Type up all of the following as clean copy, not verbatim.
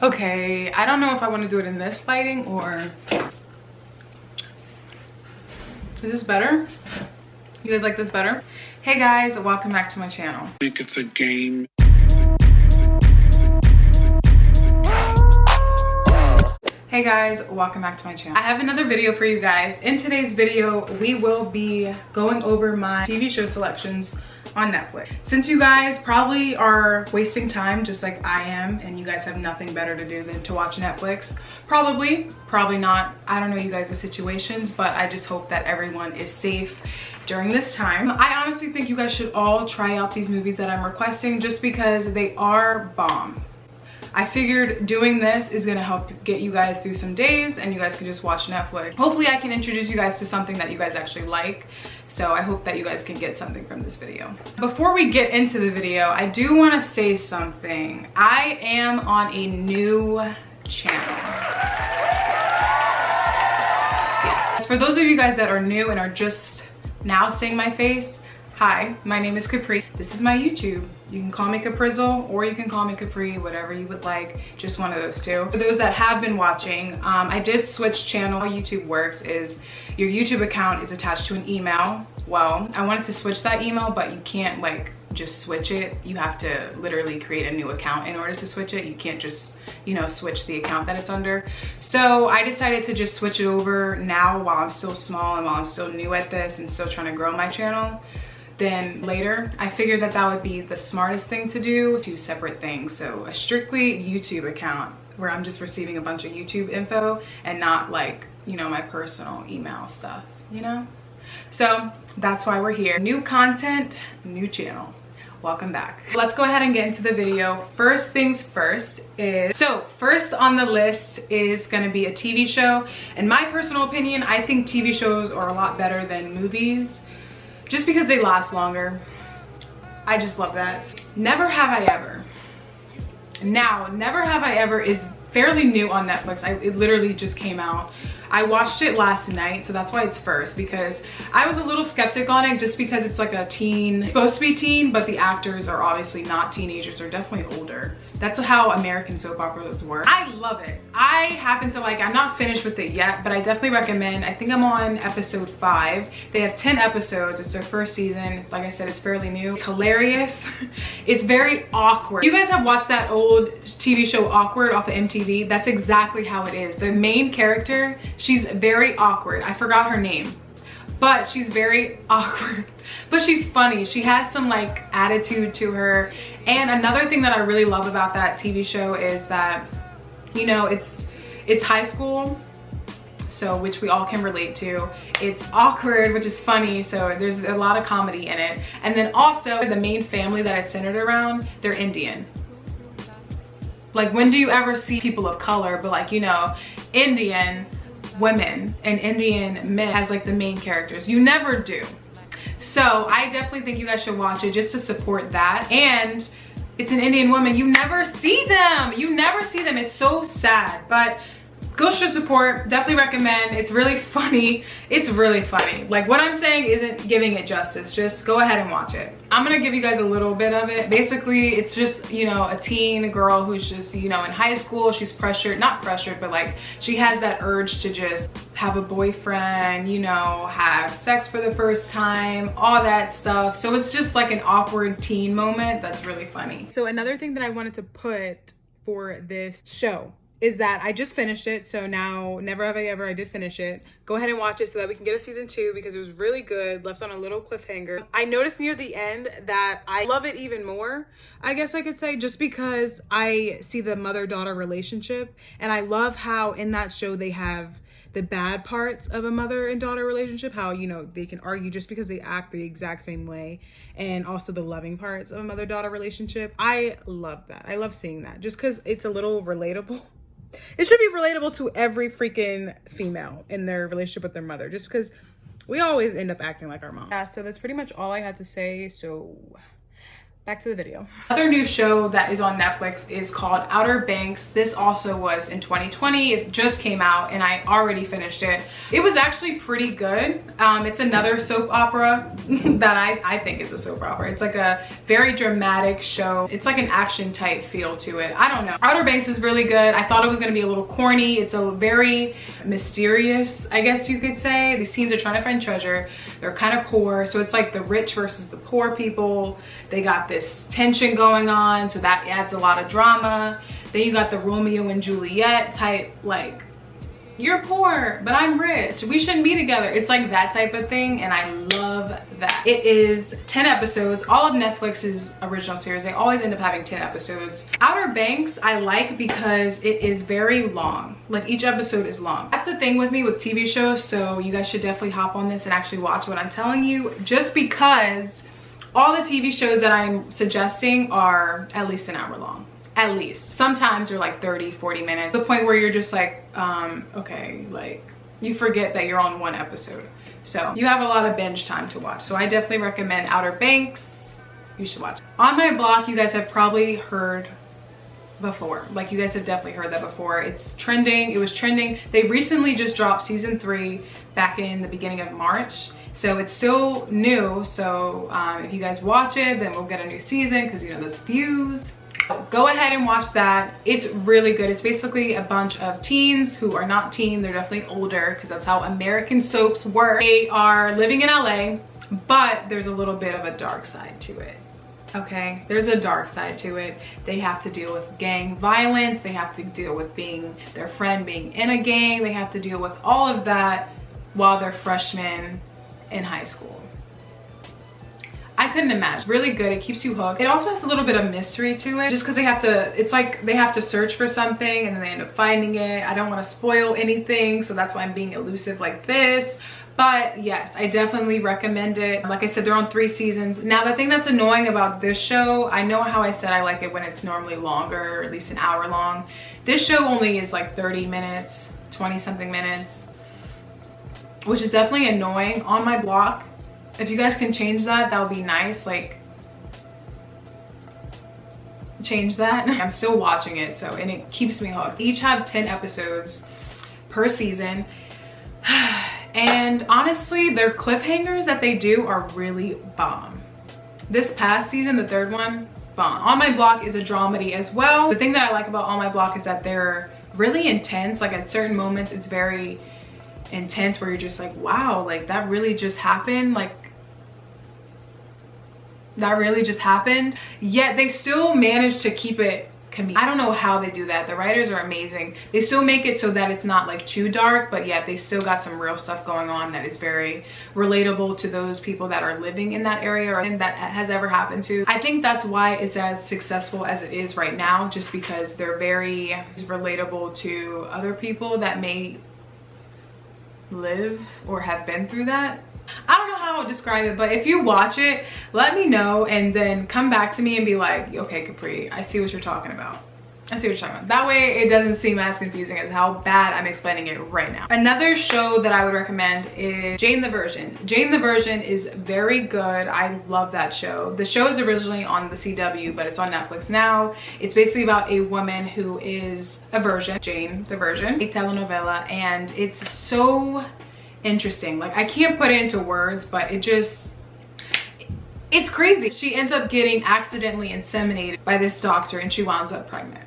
Okay, I don't know if I want to do it in this lighting or... Is this better? You guys like this better? Hey guys, welcome back to my channel. I think it's a game. Hey guys, welcome back to my channel. I have another video for you guys. In today's video, we will be going over my TV show selections on Netflix. Since you guys probably are wasting time just like I am, and you guys have nothing better to do than to watch Netflix, probably not. I don't know you guys' situations, but I just hope that everyone is safe during this time. I honestly think you guys should all try out these movies that I'm requesting just because they are bomb. I figured doing this is gonna help get you guys through some days and you guys can just watch Netflix. Hopefully I can introduce you guys to something that you guys actually like. So I hope that you guys can get something from this video. Before we get into the video, I do wanna say something. I am on a new channel. Yes. For those of you guys that are new and are just now seeing my face, hi, my name is Capri. This is my YouTube. You can call me Caprizzle or you can call me Capri, whatever you would like, just one of those two. For those that have been watching, I did switch channel. How YouTube works is your YouTube account is attached to an email. Well, I wanted to switch that email, but you can't like just switch it. You have to literally create a new account in order to switch it. You can't just, you know, switch the account that it's under. So I decided to just switch it over now while I'm still small and while I'm still new at this and still trying to grow my channel. Then later, I figured that that would be the smartest thing to do, two separate things. So a strictly YouTube account where I'm just receiving a bunch of YouTube info and not like, you know, my personal email stuff, you know? So that's why we're here. New content, new channel. Welcome back. Let's go ahead and get into the video. First things first is, so first on the list is gonna be a TV show. In my personal opinion, I think TV shows are a lot better than movies, just because they last longer. I just love that. Never Have I Ever. Now, Never Have I Ever is fairly new on Netflix. It literally just came out. I watched it last night, so that's why it's first, because I was a little skeptic on it just because it's like a teen, it's supposed to be teen, but the actors are obviously not teenagers, they're definitely older. That's how American soap operas work. I love it. I happen to like, I'm not finished with it yet, but I definitely recommend. I think I'm on episode 5. They have 10 episodes. It's their first season. Like I said, it's fairly new. It's hilarious. It's very awkward. You guys have watched that old TV show Awkward off of MTV? That's exactly how it is. The main character, she's very awkward. I forgot her name, but she's very awkward. But she's funny. She has some like attitude to her. And another thing that I really love about that TV show is that, you know, it's high school, so which we all can relate to. It's awkward, which is funny, so there's a lot of comedy in it. And then also the main family that it's centered around, they're Indian. Like, when do you ever see people of color, but like, you know, Indian women and Indian men as like the main characters? You never do. So I definitely think you guys should watch it just to support that. And it's an Indian woman. You never see them. You never see them. It's so sad. But go show support. Definitely recommend. It's really funny. It's really funny. Like, what I'm saying isn't giving it justice. Just go ahead and watch it. I'm gonna give you guys a little bit of it. Basically, it's just, you know, a teen girl who's just, you know, in high school. She's pressured, not pressured, but like she has that urge to just have a boyfriend, you know, have sex for the first time, all that stuff. So it's just like an awkward teen moment that's really funny. So another thing that I wanted to put for this show is that I just finished it. So now, Never Have I Ever, I did finish it. Go ahead and watch it so that we can get a season 2 because it was really good, left on a little cliffhanger. I noticed near the end that I love it even more, I guess I could say, just because I see the mother-daughter relationship. And I love how in that show they have the bad parts of a mother and daughter relationship, how, you know, they can argue just because they act the exact same way, and also the loving parts of a mother-daughter relationship. I love that. I love seeing that just because it's a little relatable. It should be relatable to every freaking female in their relationship with their mother, just because we always end up acting like our mom. Yeah, so that's pretty much all I had to say. So back to the video. Another new show that is on Netflix is called Outer Banks. This also was in 2020. It just came out and I already finished it. It was actually pretty good. It's another soap opera that I think is a soap opera. It's like a very dramatic show. It's like an action type feel to it. I don't know. Outer Banks is really good. I thought it was gonna be a little corny. It's a very mysterious, I guess you could say. These teens are trying to find treasure. They're kind of poor. So it's like the rich versus the poor people. They got this tension going on, so that adds a lot of drama. Then you got the Romeo and Juliet type, like, you're poor but I'm rich, we shouldn't be together. It's like that type of thing, and I love that. It is 10 episodes. All of Netflix's original series, they always end up having 10 episodes. Outer Banks I like because it is very long. Like, each episode is long. That's the thing with me with TV shows, so you guys should definitely hop on this and actually watch what I'm telling you, just because all the TV shows that I'm suggesting are at least an hour long. At least. Sometimes they're like 30, 40 minutes. The point where you're just like, okay, like, you forget that you're on one episode. So you have a lot of binge time to watch. So I definitely recommend Outer Banks. You should watch. On My Block, you guys have probably heard before. Like, you guys have definitely heard that before. It's trending. It was trending. They recently just dropped season 3 back in the beginning of March. So it's still new. So if you guys watch it, then we'll get a new season because, you know, the views. So go ahead and watch that. It's really good. It's basically a bunch of teens who are not teen. They're definitely older because that's how American soaps work. They are living in LA, but there's a little bit of a dark side to it. Okay, there's a dark side to it. They have to deal with gang violence. They have to deal with their friend being in a gang. They have to deal with all of that while they're freshmen in high school. I couldn't imagine. Really good. It keeps you hooked. It also has a little bit of mystery to it, just because they have to, it's like they have to search for something and then they end up finding it. I don't want to spoil anything, so that's why I'm being elusive like this. But yes, I definitely recommend it. Like I said, they're on 3 seasons. Now, the thing that's annoying about this show, I know how I said I like it when it's normally longer, or at least an hour long. This show only is like 30 minutes, 20 something minutes, which is definitely annoying. On My Block, if you guys can change that, that would be nice. Like, change that. I'm still watching it, so, and it keeps me hooked. Each have 10 episodes per season. And honestly, their cliffhangers that they do are really bomb. This past season, the 3rd one, bomb. On My Block is a dramedy as well. The thing that I like about On My Block is that they're really intense. Like, at certain moments, it's very intense where you're just like, wow, like, that really just happened. Like, that really just happened. Yet they still manage to keep it comedic. I don't know how they do that. The writers are amazing. They still make it so that it's not like too dark, but yet they still got some real stuff going on that is very relatable to those people that are living in that area or that has ever happened to. I think that's why it's as successful as it is right now, just because they're very relatable to other people that may live or have been through that. I don't know how I would describe it, but if you watch it, let me know and then come back to me and be like, okay, Capri, I see what you're talking about. I see what you're talking about. That way it doesn't seem as confusing as how bad I'm explaining it right now. Another show that I would recommend is Jane the Virgin. Jane the Virgin is very good. I love that show. The show is originally on the CW, but it's on Netflix now. It's basically about a woman who is a virgin, Jane the Virgin, a telenovela, and it's so interesting. Like, I can't put it into words, but it's crazy. She ends up getting accidentally inseminated by this doctor and she winds up pregnant.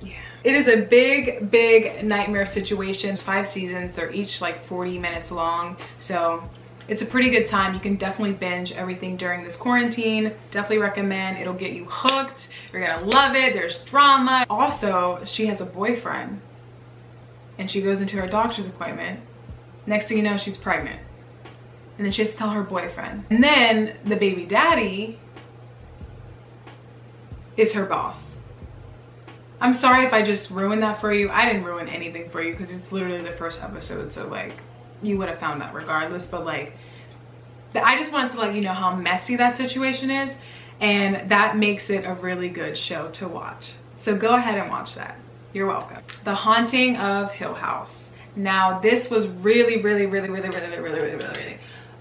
Yeah. It is a big nightmare situation. 5 seasons. They're each like 40 minutes long. So it's a pretty good time. You can definitely binge everything during this quarantine. Definitely recommend. It'll get you hooked. You're gonna love it. There's drama. Also, she has a boyfriend and she goes into her doctor's appointment. Next thing you know, she's pregnant. And then she has to tell her boyfriend. And then the baby daddy is her boss. I'm sorry if I just ruined that for you. I didn't ruin anything for you because it's literally the first episode. So like, you would have found that regardless, but like, I just wanted to let you know how messy that situation is, and that makes it a really good show to watch. So go ahead and watch that. You're welcome. The Haunting of Hill House. Now this was really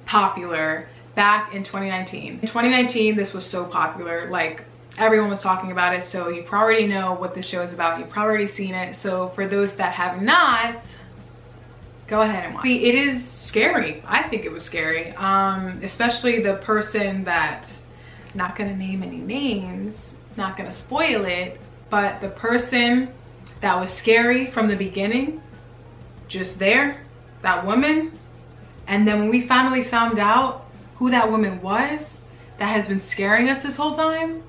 popular back in 2019. In 2019, this was so popular, like everyone was talking about it, so you probably already know what the show is about. You've probably already seen it. So for those that have not, go ahead and watch. It is scary. I think it was scary, especially the person that, not gonna name any names, not gonna spoil it, but the person that was scary from the beginning, just there, that woman. And then when we finally found out who that woman was that has been scaring us this whole time,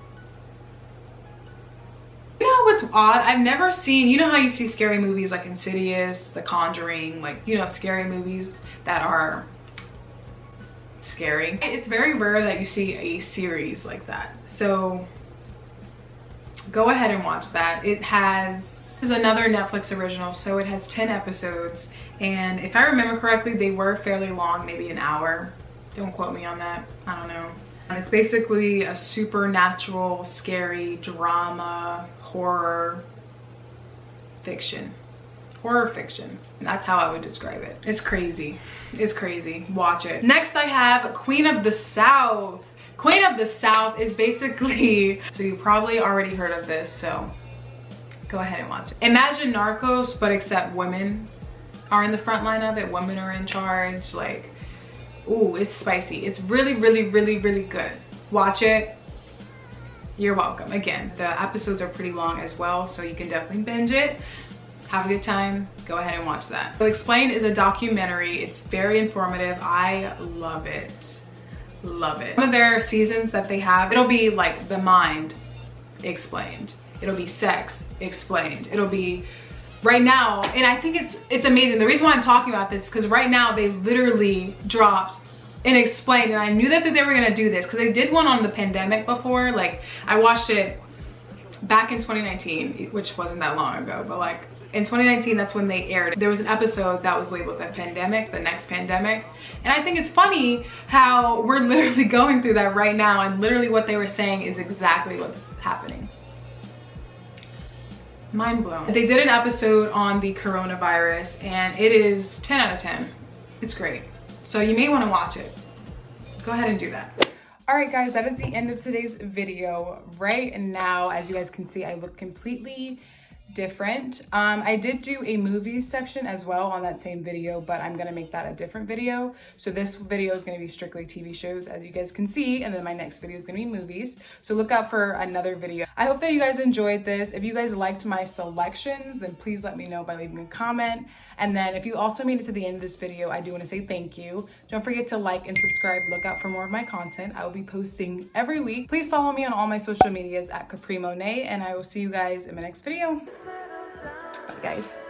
you know what's odd? I've never seen, you know how you see scary movies like Insidious, The Conjuring, like, you know, scary movies that are scary. It's very rare that you see a series like that. So go ahead and watch that. This is another Netflix original, so it has 10 episodes. And if I remember correctly, they were fairly long, maybe an hour. Don't quote me on that, I don't know. And it's basically a supernatural, scary drama, horror fiction. Horror fiction. And that's how I would describe it. It's crazy. It's crazy. Watch it. Next I have Queen of the South. Queen of the South is basically, so you probably already heard of this, so go ahead and watch it. Imagine Narcos, but except women are in the front line of it. Women are in charge. Like, ooh, it's spicy. It's really good. Watch it. You're welcome. Again, the episodes are pretty long as well, so you can definitely binge it. Have a good time. Go ahead and watch that. So Explained is a documentary. It's very informative. I love it. Love it. Some of their seasons that they have, it'll be like the mind explained. It'll be sex explained. It'll be right now, and I think it's amazing. The reason why I'm talking about this is because right now they literally dropped and explained, and I knew that they were gonna do this because they did one on the pandemic before. Like, I watched it back in 2019, which wasn't that long ago, but like in 2019, that's when they aired it. There was an episode that was labeled the pandemic, the next pandemic. And I think it's funny how we're literally going through that right now, and literally what they were saying is exactly what's happening. Mind blown. They did an episode on the coronavirus, and it is 10 out of 10. It's great. So you may want to watch it. Go ahead and do that. All right, guys, that is the end of today's video. Right now, as you guys can see, I look completely different. I did do a movies section as well on that same video, but I'm gonna make that a different video. So this video is gonna be strictly TV shows, as you guys can see, and then my next video is gonna be movies. So look out for another video. I hope that you guys enjoyed this. If you guys liked my selections, then please let me know by leaving a comment. And then if you also made it to the end of this video, I do want to say thank you. Don't forget to like and subscribe. Look out for more of my content. I will be posting every week. Please follow me on all my social medias at Capri Monet, and I will see you guys in my next video. Bye, guys.